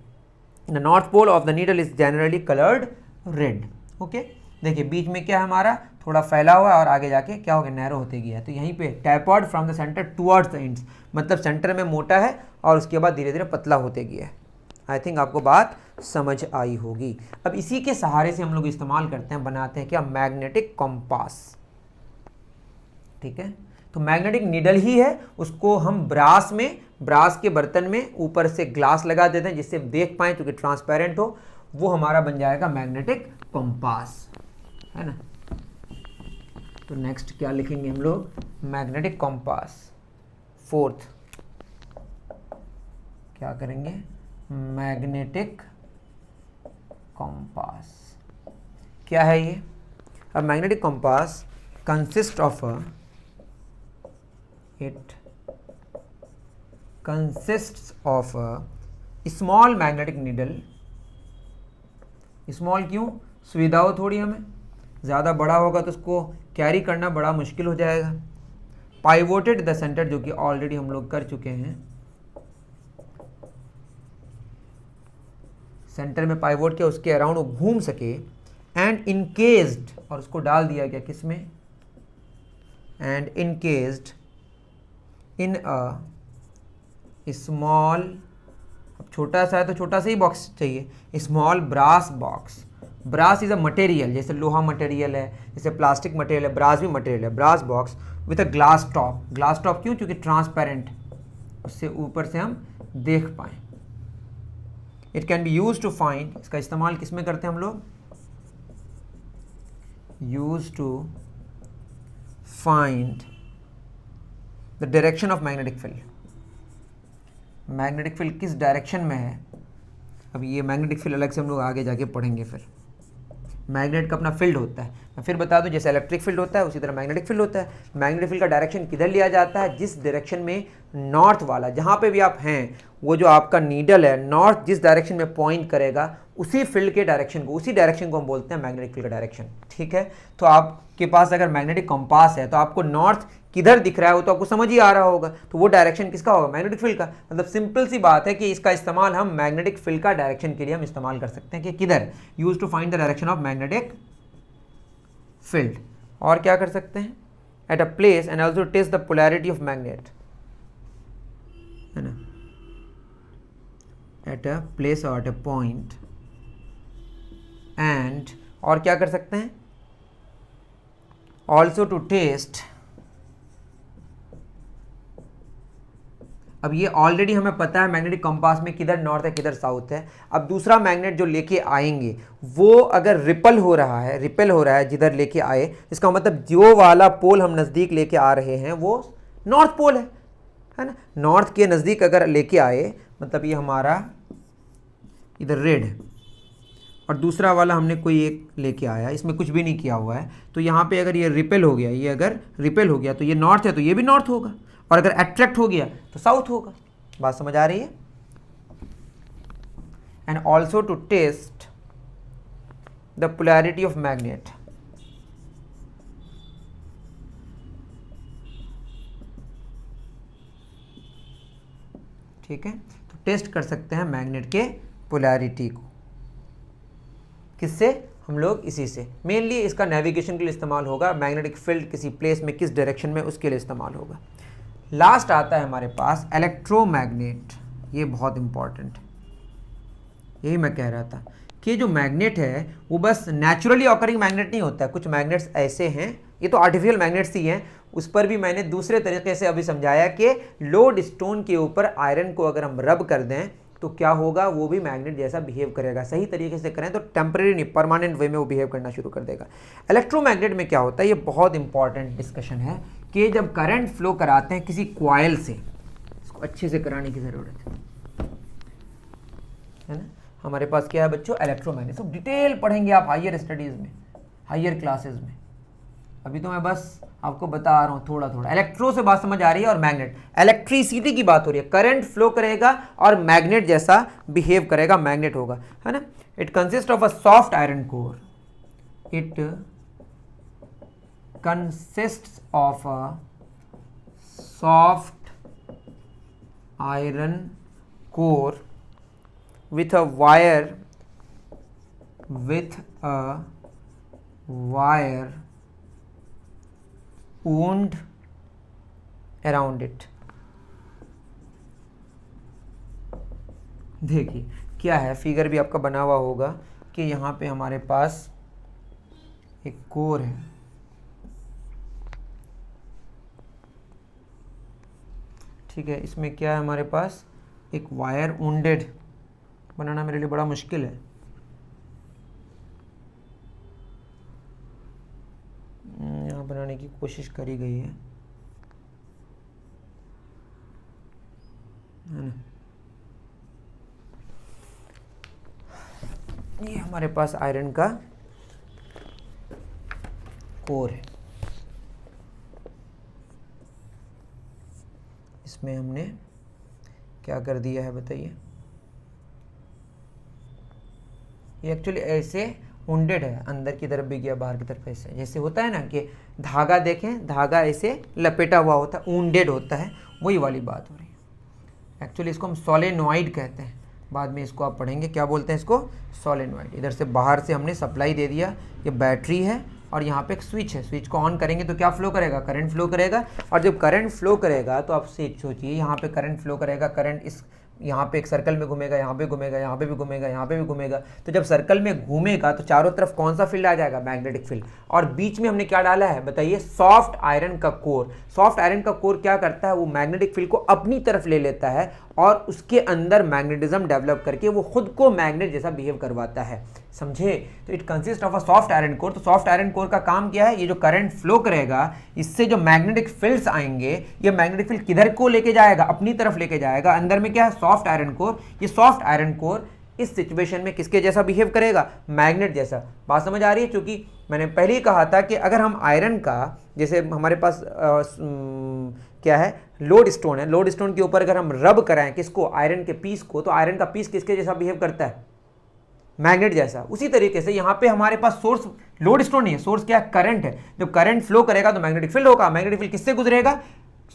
The north pole of the needle is generally coloured red. Okay, देखिए बीच में क्या है, हमारा थोड़ा फैला हुआ है और आगे जाके क्या हो गया, नैरो होते गया है। तो यहीं पे tapered from the centre towards the ends, मतलब सेंटर में मोटा है और उसके बाद धीरे धीरे पतला होते गया है। आई थिंक आपको बात समझ आई होगी। अब इसी के सहारे से हम लोग इस्तेमाल करते हैं, बनाते हैं क्या, मैग्नेटिक कंपास। ठीक है, तो मैग्नेटिक नीडल ही है, उसको हम ब्रास के बर्तन में ऊपर से ग्लास लगा देते हैं जिससे देख पाएं, क्योंकि ट्रांसपेरेंट हो, वो हमारा बन जाएगा मैग्नेटिक कंपास, है ना। तो नेक्स्ट क्या लिखेंगे हम लोग, मैग्नेटिक कंपास। फोर्थ क्या करेंगे, मैग्नेटिक कंपास क्या है ये। अब magnetic compass consist of small magnetic needle. Small क्यों, सुविधा हो थोड़ी हमें, ज़्यादा बड़ा होगा तो उसको कैरी करना बड़ा मुश्किल हो जाएगा। पाइवोटेड द सेंटर, जो कि ऑलरेडी हम लोग कर चुके हैं, सेंटर में पाइवोट किया, उसके अराउंड वो घूम सके। एंड इनकेस्ड, और उसको डाल दिया गया किसमें, and encased in a small अब छोटा सा है तो छोटा सा ही बॉक्स चाहिए, small brass box. Brass is a material, जैसे लोहा मटेरियल है, जैसे प्लास्टिक मटेरियल है, ब्रास भी मटेरियल है। Brass box with a glass top. Glass top क्यों? क्योंकि ट्रांसपेरेंट, उससे ऊपर से हम देख पाए। It can be use to find, इसका इस्तेमाल किस में करते हैं हम लोग? Use to find the direction of magnetic field. Magnetic field किस डायरेक्शन में है, अब ये मैग्नेटिक फील्ड अलग से हम लोग आगे जाके पढ़ेंगे। फिर मैग्नेट का अपना फील्ड होता है, मैं फिर बता दूं, जैसे इलेक्ट्रिक फील्ड होता है उसी तरह मैग्नेटिक फील्ड होता है। मैग्नेटिक फील्ड का डायरेक्शन किधर लिया जाता है? जिस डायरेक्शन में नॉर्थ वाला, जहाँ पे भी आप हैं, वो जो आपका नीडल है नॉर्थ जिस डायरेक्शन में पॉइंट करेगा, उसी फील्ड के डायरेक्शन को, उसी डायरेक्शन को हम बोलते हैं मैग्नेटिक फील्ड का डायरेक्शन। ठीक है, तो आपके पास अगर मैग्नेटिक कंपास है तो आपको नॉर्थ किधर दिख रहा है वो तो आपको समझ ही आ रहा होगा, तो वो डायरेक्शन किसका होगा? मैग्नेटिक फील्ड का। मतलब सिंपल सी बात है कि इसका इस्तेमाल हम मैग्नेटिक फील्ड का डायरेक्शन के लिए हम इस्तेमाल कर सकते हैं कि किधर, use to find the direction of magnetic field. और क्या कर सकते हैं? At a place and also test the polarity of magnet, है ना, एट अ प्लेस और एट अ पॉइंट एंड, और क्या कर सकते हैं? ऑल्सो टू टेस्ट, अब ये ऑलरेडी हमें पता है मैग्नेटिक कंपास में किधर नॉर्थ है किधर साउथ है। अब दूसरा मैग्नेट जो लेके आएंगे वो अगर रिपल हो रहा है जिधर लेके आए, इसका मतलब जो वाला पोल हम नज़दीक लेके आ रहे हैं वो नॉर्थ पोल है ना। नॉर्थ के नज़दीक अगर लेके आए मतलब ये हमारा इधर रेड है और दूसरा वाला हमने कोई एक लेके आया, इसमें कुछ भी नहीं किया हुआ है, तो यहाँ पे अगर ये रिपेल हो गया, ये अगर रिपेल हो गया तो ये नॉर्थ है तो ये भी नॉर्थ होगा, और अगर अट्रैक्ट हो गया तो साउथ होगा। बात समझ आ रही है? And also to test the polarity of magnet, ठीक है, तो टेस्ट कर सकते हैं मैग्नेट के पोलैरिटी को, किससे? हम लोग इसी से। मेनली इसका नेविगेशन के लिए इस्तेमाल होगा, मैग्नेटिक फील्ड किसी प्लेस में किस डायरेक्शन में उसके लिए इस्तेमाल होगा। लास्ट आता है हमारे पास इलेक्ट्रोमैग्नेट, ये बहुत इंपॉर्टेंट, यही मैं कह रहा था कि जो मैग्नेट है वो बस नेचुरली ऑकरिंग मैग्नेट नहीं होता है, कुछ मैग्नेट्स ऐसे हैं, ये तो आर्टिफिशियल मैग्नेट्स ही हैं, उस पर भी मैंने दूसरे तरीके से अभी समझाया कि लोड स्टोन के ऊपर आयरन को अगर हम रब कर दें तो क्या होगा, वो भी मैग्नेट जैसा बिहेव करेगा। सही तरीके से करें तो टेम्परेरी नहीं, परमानेंट वे में वो बिहेव करना शुरू कर देगा। इलेक्ट्रोमैग्नेट में क्या होता है, ये बहुत इंपॉर्टेंट डिस्कशन है कि जब करंट फ्लो कराते हैं किसी कॉइल से, इसको अच्छे से कराने की ज़रूरत है ना। हमारे पास क्या है बच्चों? इलेक्ट्रोमैग्नेट। तो डिटेल पढ़ेंगे आप हायर स्टडीज़ में, हायर क्लासेस में, अभी तो मैं बस आपको बता रहा हूँ थोड़ा थोड़ा। इलेक्ट्रो से बात समझ आ रही है, और मैग्नेट, इलेक्ट्रिसिटी की बात हो रही है, करंट फ्लो करेगा और मैग्नेट जैसा बिहेव करेगा, मैग्नेट होगा, है ना। It consist of a soft iron core, it consist of a soft iron core with a wire wound around it। देखिए क्या है, फिगर भी आपका बना हुआ होगा कि यहाँ पे हमारे पास एक कोर है, ठीक है, इसमें क्या है हमारे पास एक वायर वुंडेड, बनाना मेरे लिए बड़ा मुश्किल है, यहाँ बनाने की कोशिश करी गई है ना। ये हमारे पास आयरन का कोर है, इसमें हमने क्या कर दिया है बताइए, ये एक्चुअली ऐसे वुंडेड है, अंदर की तरफ भी गया बाहर की तरफ, ऐसे जैसे होता है ना कि धागा, देखें धागा ऐसे लपेटा हुआ होता है, वुंडेड होता है, वही वाली बात हो रही है। एक्चुअली इसको हम सोलेनॉइड कहते हैं, बाद में इसको आप पढ़ेंगे क्या बोलते हैं इसको, सोलेनॉइड। इधर से बाहर से हमने सप्लाई दे दिया, ये बैटरी है और यहाँ पे एक स्विच है, स्विच को ऑन करेंगे तो क्या फ्लो करेगा, करंट फ्लो करेगा, और जब करंट फ्लो करेगा तो आप सोचिए यहाँ पे करंट फ्लो करेगा, करंट इस यहाँ पे एक सर्कल में घूमेगा, यहाँ पे घूमेगा, यहाँ पे भी घूमेगा, यहाँ पे भी घूमेगा। तो जब सर्कल में घूमेगा तो चारों तरफ कौन सा फील्ड आ जाएगा? Magnetic field. और बीच में हमने क्या डाला है बताइए? सॉफ्ट आयरन का कोर। सॉफ्ट आयरन का कोर क्या करता है? वो मैग्नेटिक फील्ड को अपनी तरफ ले लेता है और उसके अंदर मैग्नेटिज्म डेवलप करके वो खुद को मैग्नेट जैसा बिहेव करवाता है। समझे? तो it consist of a soft iron core. तो सॉफ्ट आयरन कोर का काम क्या है? ये जो करंट फ्लो करेगा, इससे जो मैग्नेटिक फील्ड्स आएंगे, ये मैग्नेटिक फील्ड किधर को लेके जाएगा? अपनी तरफ लेके जाएगा। अंदर में क्या है? Soft iron core. ये सॉफ्ट आयरन कोर इस सिचुएशन में किसके जैसा बिहेव करेगा? मैग्नेट जैसा। बात समझ आ रही है? क्योंकि मैंने पहले ही कहा था कि अगर हम आयरन का, जैसे हमारे पास क्या है? लोड स्टोन है। लोड स्टोन के ऊपर अगर हम रब कराएं किसको? आयरन के पीस को, तो आयरन का पीस किसके जैसा बिहेव करता है? मैग्नेट जैसा। उसी तरीके से यहाँ पे हमारे पास सोर्स लोड स्टोन नहीं है, सोर्स क्या है? करंट है। जब करंट फ्लो करेगा तो मैग्नेटिक फील्ड होगा। मैग्नेटिक फील्ड किससे गुजरेगा?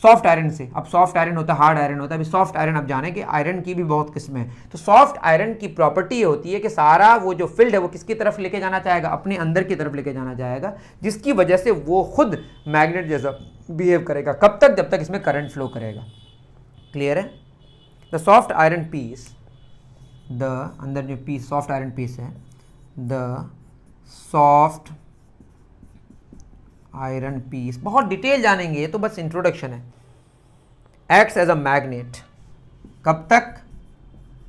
सॉफ्ट आयरन से। अब सॉफ्ट आयरन होता है, हार्ड आयरन होता है। अभी सॉफ्ट आयरन आप जाने कि आयरन की भी बहुत किस्में हैं। तो सॉफ्ट आयरन की प्रॉपर्टी ये होती है कि सारा वो जो फील्ड है वो किसकी तरफ लेके जाना चाहेगा? अपने अंदर की तरफ लेके जाना चाहेगा, जिसकी वजह से वो खुद मैग्नेट जैसा बिहेव करेगा। कब तक? जब तक इसमें करंट फ्लो करेगा। क्लियर है? The soft iron piece, the अंदर जो पीस सॉफ्ट आयरन पीस है, द सॉफ्ट आयरन पीस, बहुत डिटेल जानेंगे, ये तो बस इंट्रोडक्शन है। Acts as a magnet. कब तक?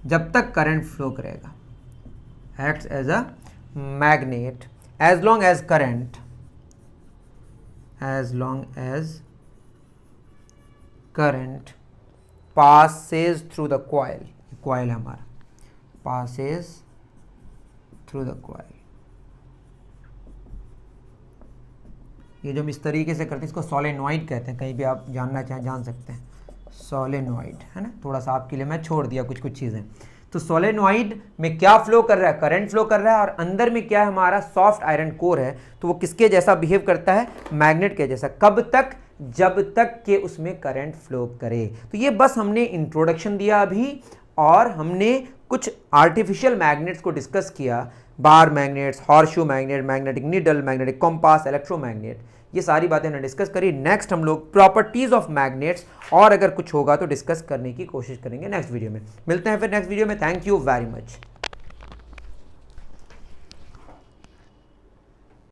जब तक करंट फ्लो करेगा। Acts as a magnet as long as current, as long as current passes through the coil। coil है हमारा, passes through the coil। ये जो हम इस तरीके से करते हैं इसको सोलेनॉइड कहते हैं। कहीं भी आप जानना चाहें जान सकते हैं। सोलेनॉइड है ना, थोड़ा सा आपके लिए मैं छोड़ दिया कुछ कुछ चीज़ें। तो सोलेनॉइड में क्या फ्लो कर रहा है? करंट फ्लो कर रहा है। और अंदर में क्या है? हमारा सॉफ्ट आयरन कोर है। तो वो किसके जैसा बिहेव करता है? मैग्नेट के जैसा। कब तक? जब तक कि उसमें करंट फ्लो करे। तो ये बस हमने इंट्रोडक्शन दिया अभी, और हमने कुछ आर्टिफिशियल मैग्नेट्स को डिस्कस किया। बार magnets, horseshoe magnet, magnetic needle, magnetic compass, electromagnet, ये सारी बातें हमने डिस्कस करी। नेक्स्ट हम लोग प्रॉपर्टीज ऑफ मैग्नेट्स, और अगर कुछ होगा तो डिस्कस करने की कोशिश करेंगे नेक्स्ट वीडियो में। मिलते हैं फिर नेक्स्ट वीडियो में। Thank you very much.